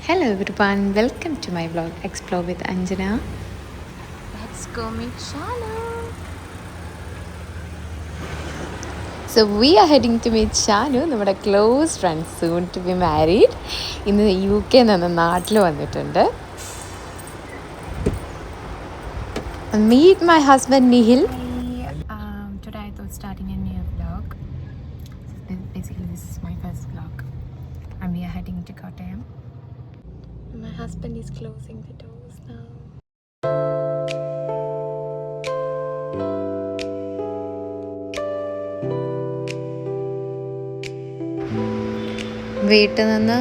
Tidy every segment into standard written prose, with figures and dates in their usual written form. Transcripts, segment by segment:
Hello everyone, welcome to my vlog Explore with Anjana. Let's go meet Shanu. So we are heading to meet Shanu, നമ്മുടെ close friend, soon to be married. ഇന്ന് UK നിന്ന് നാട്ടിൽ വന്നിട്ടുണ്ട്. Meet my husband Nihil. Today I thought starting a new vlog. Basically this is my first vlog and we are heading to Kottayam. My husband is closing the doors now. വീട്ടിൽ നിന്ന്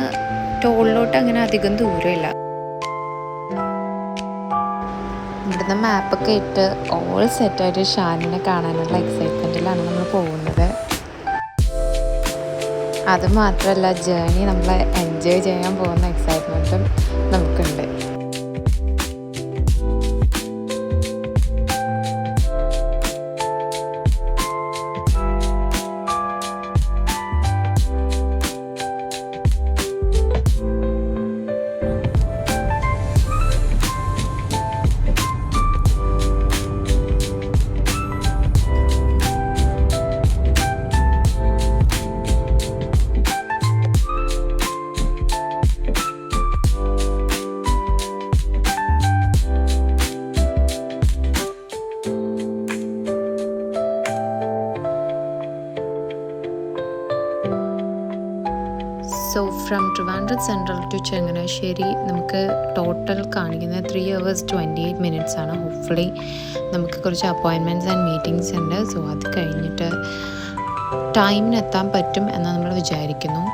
ടോളിലോട്ട് അങ്ങനെ അധികം ദൂരമില്ല. ഇവിടുന്ന് മാപ്പൊക്കെ ഇട്ട് all സെറ്റായിട്ട് ഷാനിനെ കാണാനുള്ള എക്സൈറ്റ്മെൻറ്റിലാണ് നമ്മൾ പോകുന്നത്. അതുമാത്രമല്ല ജേർണി നമ്മൾ എൻജോയ് ചെയ്യാൻ പോകുന്ന എക്സൈറ്റ്മെൻറ്റും നമുക്കുണ്ട്. So from Trivandrum central to Changanassery നമുക്ക് ടോട്ടൽ കാണിക്കുന്നത് 3 hours 28 minutes ആണ്. ഹോപ്പ്ഫുള്ളി നമുക്ക് കുറച്ച് അപ്പോയിൻമെൻറ്റ്സ് ആൻഡ് മീറ്റിംഗ്സ് ഉണ്ട്. സോ അത് കഴിഞ്ഞിട്ട് ടൈമിനെത്താൻ പറ്റും എന്ന് നമ്മൾ വിചാരിക്കുന്നു.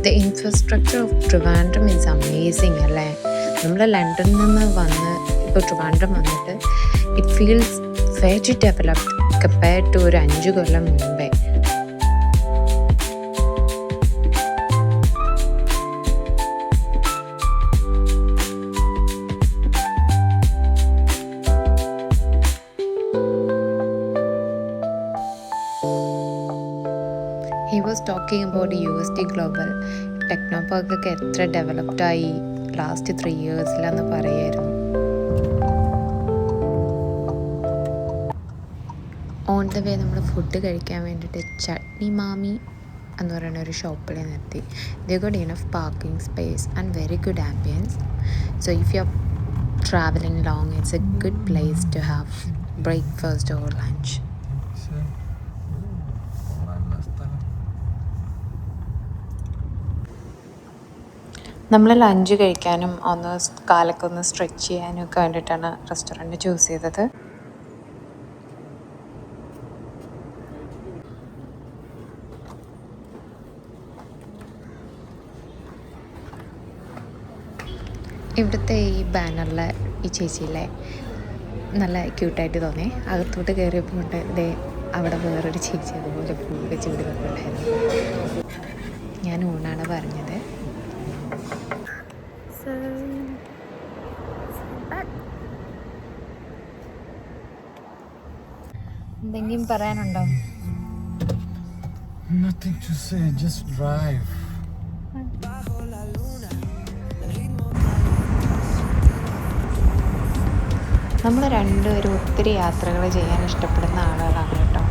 The infrastructure of Trivandrum is amazing അല്ലേ. നമ്മൾ ലണ്ടനിൽ നിന്ന് വന്ന് ഇപ്പോൾ ട്രിവാൻഡ്രം വന്നിട്ട് it feels very developed compared to ഒരു 5 കൊല്ലം മുമ്പേ. He was talking about USD Global. ടെക്നോപാർക്കൊക്കെ എത്ര ഡെവലപ്ഡായി ലാസ്റ്റ് 3 yearsലെന്ന് പറയായിരുന്നു. ഓൺ ദ വേ നമ്മൾ ഫുഡ് കഴിക്കാൻ വേണ്ടിയിട്ട് ചട്നി മാമി എന്ന് പറയുന്ന ഒരു ഷോപ്പിൽ നിർത്തി. They got enough parking space and very good ambience. So if you are travelling long it's a good place to have breakfast or lunch. നമ്മൾ ലഞ്ച് കഴിക്കാനും ഒന്ന് കാലൊക്കെ ഒന്ന് സ്ട്രെച്ച് ചെയ്യാനും ഒക്കെ വേണ്ടിയിട്ടാണ് റെസ്റ്റോറൻറ്റ് ചൂസ് ചെയ്തത്. ഇവിടുത്തെ ഈ ബാനറിലെ ഈ ചേച്ചിയിലെ നല്ല ക്യൂട്ടായിട്ട് തോന്നി. അകത്തോട്ട് കയറിയപ്പോൾ ഉണ്ട് ദേ അവിടെ വേറൊരു ചേച്ചി അതുപോലെ പൂവ് ചൂടി നിൽപ്പുണ്ടായിരുന്നു. ഞാൻ ഊണാണ് പറഞ്ഞത്. എന്തെങ്കിലും പറയാനുണ്ടോ? Nothing to say, just drive. നമ്മൾ രണ്ടുപേരും ഒത്തിരി യാത്രകൾ ചെയ്യാൻ ഇഷ്ടപ്പെടുന്ന ആളുകളാണ് കേട്ടോ.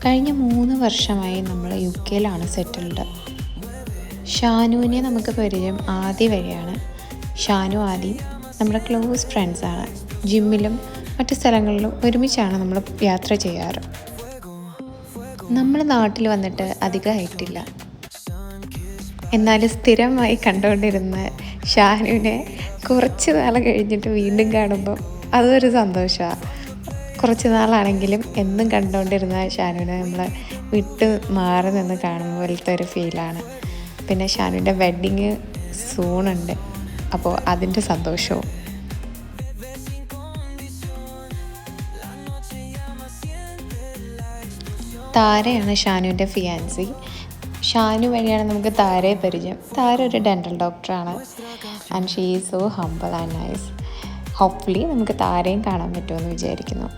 കഴിഞ്ഞ 3 വർഷമായി നമ്മൾ UK സെറ്റിൽഡ്. ഷാനുവിനെ നമുക്ക് പരിചയം ആദി വഴിയാണ്. ഷാനു ആദി നമ്മുടെ ക്ലോസ് ഫ്രണ്ട്സാണ്. ജിമ്മിലും മറ്റു സ്ഥലങ്ങളിലും ഒരുമിച്ചാണ് നമ്മൾ യാത്ര ചെയ്യാറ്. നമ്മൾ നാട്ടിൽ വന്നിട്ട് അധികമായിട്ടില്ല. എന്നാലും സ്ഥിരമായി കണ്ടുകൊണ്ടിരുന്ന ഷാനുവിനെ കുറച്ച് നാൾ കഴിഞ്ഞിട്ട് വീണ്ടും കാണുമ്പോൾ അതൊരു സന്തോഷമാണ്. കുറച്ച് നാളാണെങ്കിലും എന്നും കണ്ടുകൊണ്ടിരുന്ന ഷാനുവിനെ നമ്മൾ വിട്ട് മാറി നിന്ന് കാണുമ്പോൾ പോലത്തെ ഒരു ഫീലാണ്. പിന്നെ ഷാനുവിൻ്റെ വെഡ്ഡിങ് സൂണുണ്ട്. അപ്പോൾ അതിൻ്റെ സന്തോഷവും താരയാണ് ഷാനുവിൻ്റെ ഫിയാൻസി. ഷാനു വഴിയാണ് നമുക്ക് താരയെ പരിചയം. താര ഒരു ഡെൻ്റൽ ഡോക്ടറാണ്. And she is so humble and nice. Hopefully നമുക്ക് താരയും കാണാൻ പറ്റുമെന്ന് വിചാരിക്കുന്നു.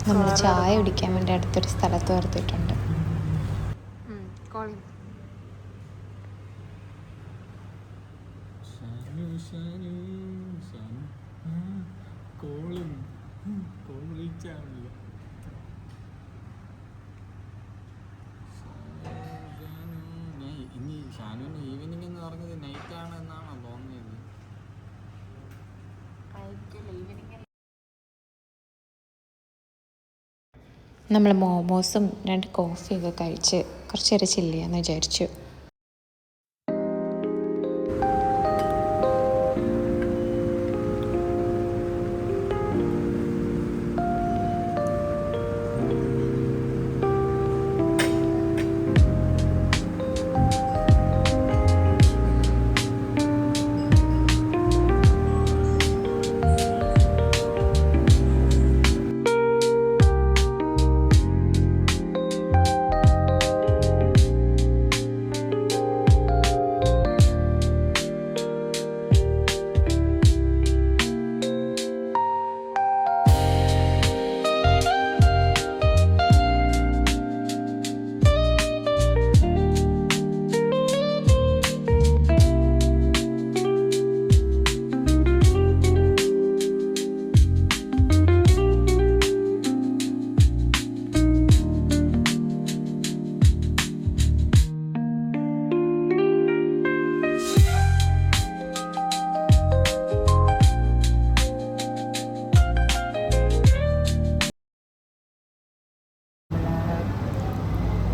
നമ്മൾ ചായ കുടിക്കാൻ വേണ്ടി അടുത്തൊരു സ്ഥലത്ത് നിർത്തിയിട്ടുണ്ട്. ഷാനുവിന് ഈവനിങ് എന്ന് പറഞ്ഞത് നൈറ്റ് ആണ് എന്നാണോ തോന്നിയത്? നമ്മൾ മോമോസും 2 കോഫിയൊക്കെ കഴിച്ച് കുറച്ച് നേരം ചില്ല് ചെയ്യാമെന്ന് വിചാരിച്ചു.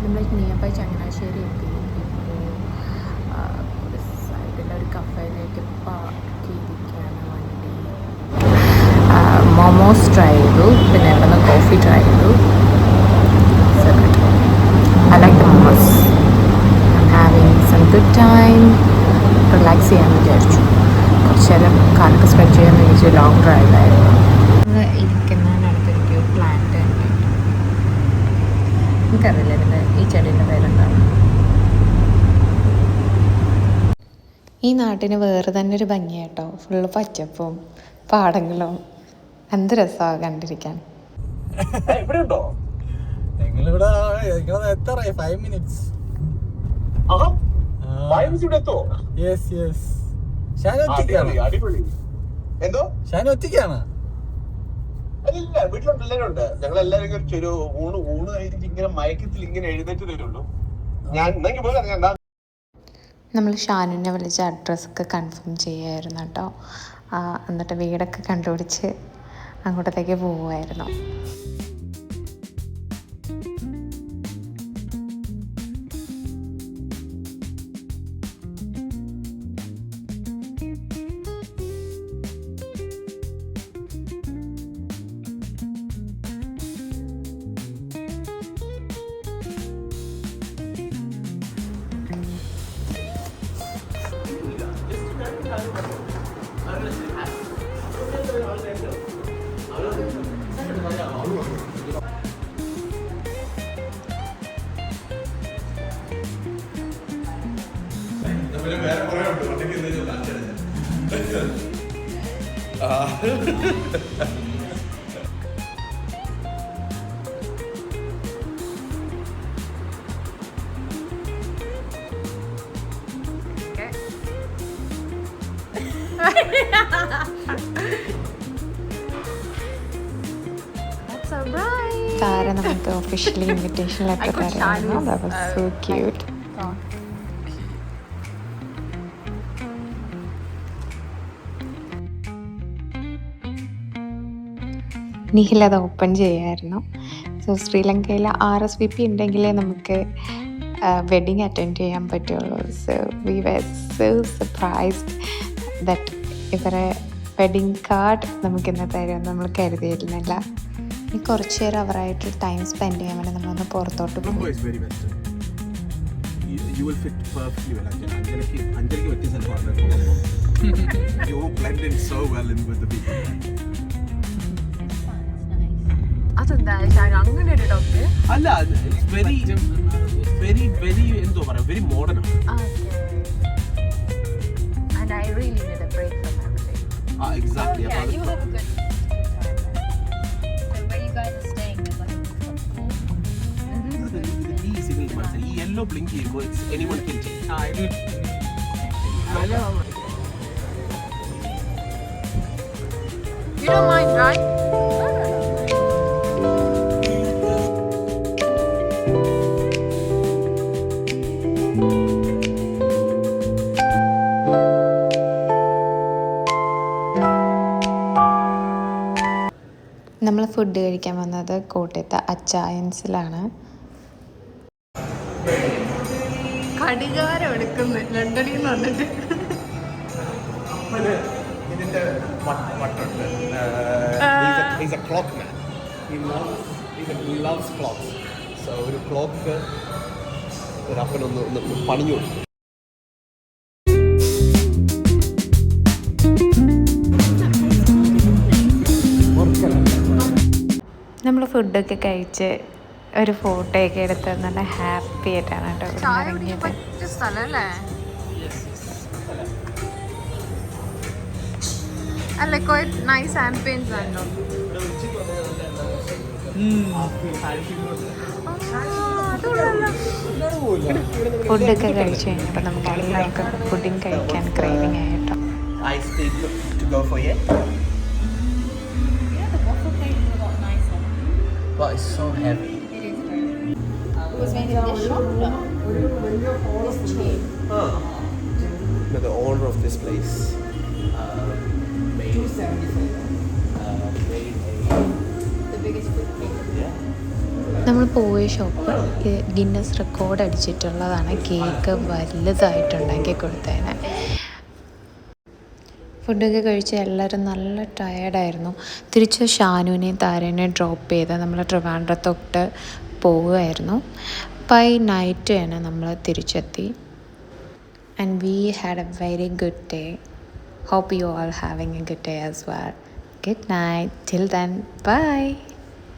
നമ്മൾ നിയർബൈ ചങ്ങനാശ്ശേരി എത്തി. ഇപ്പോൾ സൈഡിൽ ഒരു കഫേയിലേക്ക് പാർക്ക് ചെയ്തിരിക്കുകയാണ് വണ്ടി. മോമോസ് ട്രൈ ചെയ്തു, പിന്നെ അവിടെ നിന്ന് കോഫി ട്രൈ ചെയ്തു. I like the momos. Having some good time. Relax ചെയ്യാമെന്ന് വിചാരിച്ചു. കുറച്ച് നേരം കാലത്ത് സ്പെൻഡ് ചെയ്യാമെന്ന് വിചാരിച്ചു. ലോങ് ഡ്രൈവായിരുന്നു. ഇരിക്കുന്നതിനടുത്തൊരു പ്ലാന്റ് ഉണ്ട്. എനിക്കറിയില്ല ഇതിൻ്റെ ഈ ചെടീൻ്റെ പേരെന്താണ്. ഈ നാട്ടിന് വേറെ തന്നെ ഒരു ഭംഗിയാട്ടോ. ഫുള്ള് പച്ചപ്പും പാടങ്ങളും. എന്ത് രസമാണ് കണ്ടിരിക്കാൻ. എത്താറായി 5 minutes. ഷാനു ഒറ്റയ്ക്കാണ്? അല്ല, വീട്ടിലെ പിള്ളേരുണ്ട്. ഞങ്ങൾ എല്ലാവരും ഒരു ഊണ് കഴിഞ്ഞിട്ട് ഇങ്ങനെ മയക്കത്തിൽ ഇങ്ങനെ എഴുന്നേറ്റ് തരുള്ളൂ. ഞാൻ ഇന്നെങ്കിൽ പോകാം. നമ്മൾ ഷാനുവിനെ വിളിച്ച് അഡ്രസ്സൊക്കെ കൺഫേം ചെയ്യായിരുന്നു കേട്ടോ. എന്നിട്ട് വീടൊക്കെ കണ്ടുപിടിച്ച് അങ്ങോട്ടത്തേക്ക് പോവുമായിരുന്നു. താര നമുക്ക് ഒഫീഷ്യലി ഇൻവിറ്റേഷൻ ലെറ്റർ തരായിരുന്നു. That was so cute. Nikhil അത് ഓപ്പൺ ചെയ്യായിരുന്നു. സോ ശ്രീലങ്കയിൽ RSVP ഉണ്ടെങ്കിലേ നമുക്ക് വെഡിങ് അറ്റൻഡ് ചെയ്യാൻ പറ്റുള്ളൂ. So we were so surprised that ഇവരെ വെഡിങ് കാർഡ് നമുക്കിന്ന് തരുമെന്ന് നമ്മൾ കരുതിയിരുന്നില്ല. ഇനി കുറച്ച് നേരം അവരായിട്ട് ടൈം സ്പെൻഡ് ചെയ്യാൻ വേണ്ടി നമ്മളൊന്ന് പുറത്തോട്ട് പോകും. You will fit perfectly well. Anjaliക്ക് പറ്റിയ സ്ഥലമാണ്. blend in so well in with the people. അതെന്താ ഷാനു അങ്ങനെ ഒരു ഡോക്ടർ? അല്ല, it's very എന്തോ പറയാ, very modern. And I really need a break from everything. Exactly. Yeah, you have a good time there. So where you guys are staying, there's like ഈ yellow blink ചെയ്യുമ്പോൾ anyone can change. You don't mind, right? നമ്മൾ food കഴിക്കാൻ വന്നത് കോട്ടയത്തെ അച്ചായൻസിലാണ്. കടികാരം എടുക്കുന്നു ലണ്ടനിൽ നിന്ന് വന്നിട്ട്. ഇതിന്റെ വട്ടുണ്ട്. He's a clock man. He loves clocks. So ഒരു ക്ലോക്ക് ഒരു അപ്പനൊന്ന് പണിഞ്ഞു കൊടുത്തു. നമ്മൾ ഫുഡൊക്കെ കഴിച്ച് ഒരു ഫോട്ടോയൊക്കെ എടുത്ത് നല്ല ഹാപ്പി ആയിട്ടാണ് കേട്ടോ ഇവിടെ ചായ ഇറങ്ങിയത്. കുടിക്കാൻ പറ്റിയ സ്ഥലമല്ലേ? അല്ല, quite nice ambience ആണല്ലോ. ഫുഡൊക്കെ കഴിച്ച് കഴിഞ്ഞപ്പോൾ നമുക്ക് എല്ലാവർക്കും പുഡിങ് കഴിക്കാൻ ക്രേവിങ് ആയി കേട്ടോ. Ice cream to go for you. the waffle plate is a lot nicer. But it's so heavy. It is very. It was made in this shop. No. It's cheap. But the owner of this place made The biggest food plate. നമ്മൾ പോയ shop Guinness record അടിച്ചിട്ടുള്ളതാണ്. Cake വലുതായിട്ടുണ്ടാക്കി കൊടുത്തതിന്. ഫുഡൊക്കെ കഴിച്ച് എല്ലാവരും നല്ല ടയേർഡായിരുന്നു. തിരിച്ച് ഷാനുവിനെ താരനെ drop ചെയ്ത് നമ്മൾ ട്രിവാൻഡ്രത്തൊട്ട് പോവുമായിരുന്നു. ബൈ നൈറ്റ് തന്നെ നമ്മൾ തിരിച്ചെത്തി. And we had a very good day. Hope you all having a good day as well. Good night. Till then, bye.